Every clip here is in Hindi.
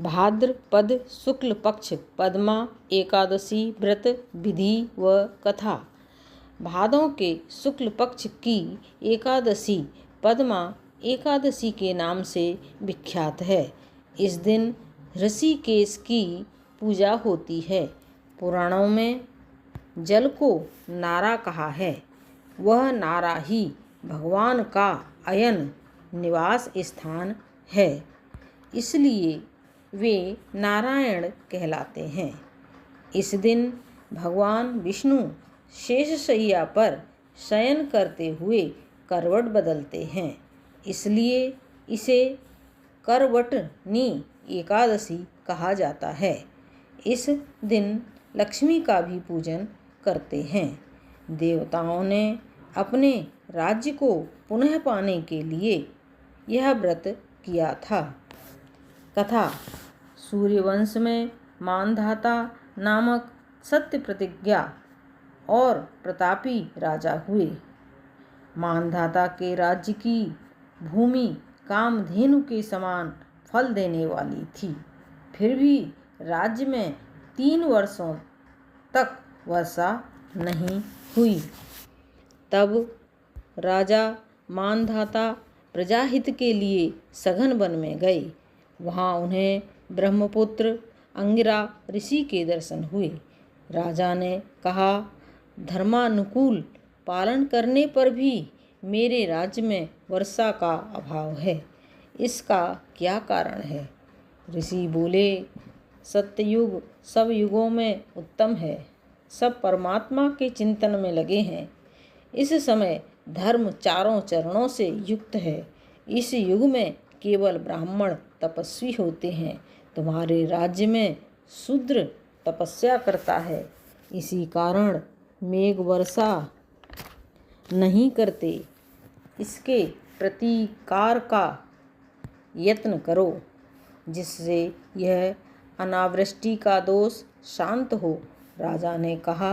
भाद्रपद शुक्ल पक्ष पद्मा एकादशी व्रत विधि व कथा। भादों के शुक्ल पक्ष की एकादशी पद्मा एकादशी के नाम से विख्यात है। इस दिन ऋषिकेश की पूजा होती है। पुराणों में जल को नारा कहा है। वह नारा ही भगवान का अयन निवास स्थान है, इसलिए वे नारायण कहलाते हैं। इस दिन भगवान विष्णु शेषशय्या पर शयन करते हुए करवट बदलते हैं, इसलिए इसे करवटनी एकादशी कहा जाता है। इस दिन लक्ष्मी का भी पूजन करते हैं। देवताओं ने अपने राज्य को पुनः पाने के लिए यह व्रत किया था। कथा। सूर्यवंश में मानधाता नामक सत्य प्रतिज्ञा और प्रतापी राजा हुए। मानधाता के राज्य की भूमि कामधेनु के समान फल देने वाली थी। फिर भी राज्य में 3 वर्षों तक वर्षा नहीं हुई। तब राजा मानधाता प्रजाहित के लिए सघन वन में गए। वहाँ उन्हें ब्रह्मपुत्र अंगिरा ऋषि के दर्शन हुए। राजा ने कहा, धर्मानुकूल पालन करने पर भी मेरे राज्य में वर्षा का अभाव है। इसका क्या कारण है? ऋषि बोले, सत्ययुग सब युगों में उत्तम है। सब परमात्मा के चिंतन में लगे हैं। इस समय धर्म चारों चरणों से युक्त है। इस युग में केवल ब्राह्मण तपस्वी होते हैं। तुम्हारे राज्य में शूद्र तपस्या करता है। इसी कारण मेघ वर्षा नहीं करते। इसके प्रतिकार का यत्न करो, जिससे यह अनावृष्टि का दोष शांत हो। राजा ने कहा,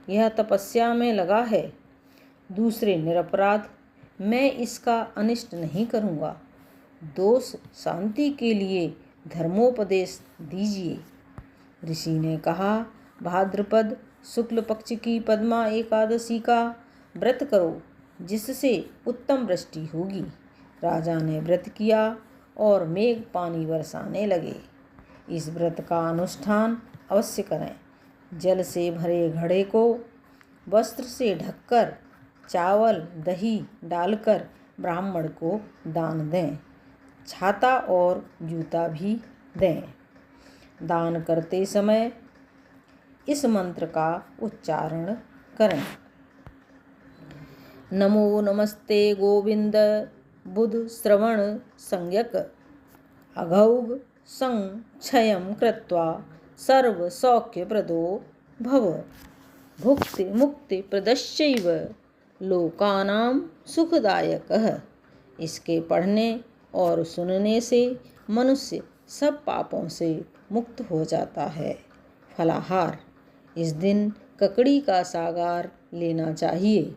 यह तपस्या में लगा है, दूसरे निरपराध, मैं इसका अनिष्ट नहीं करूँगा। दोष शांति के लिए धर्मोपदेश दीजिए। ऋषि ने कहा, भाद्रपद शुक्ल पक्ष की पद्मा एकादशी का व्रत करो, जिससे उत्तम वृष्टि होगी। राजा ने व्रत किया और मेघ पानी बरसाने लगे। इस व्रत का अनुष्ठान अवश्य करें। जल से भरे घड़े को वस्त्र से ढककर चावल दही डालकर ब्राह्मण को दान दें। छाता और जूता भी दें। दान करते समय इस मंत्र का उच्चारण करें। नमो नमस्ते गोविंद बुध श्रवण संज्ञक अघौघ संक्षयं कृत्वा सर्व सौख्य प्रदो भव भुक्ति मुक्ति प्रदश्चैव लोकानां सुखदायकः। इसके पढ़ने और सुनने से मनुष्य सब पापों से मुक्त हो जाता है। फलाहार। इस दिन ककड़ी का सागार लेना चाहिए।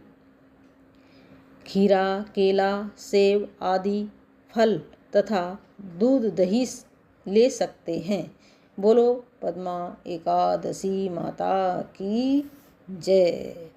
खीरा, केला, सेब आदि फल तथा दूध दही ले सकते हैं। बोलो पद्मा एकादशी माता की जय।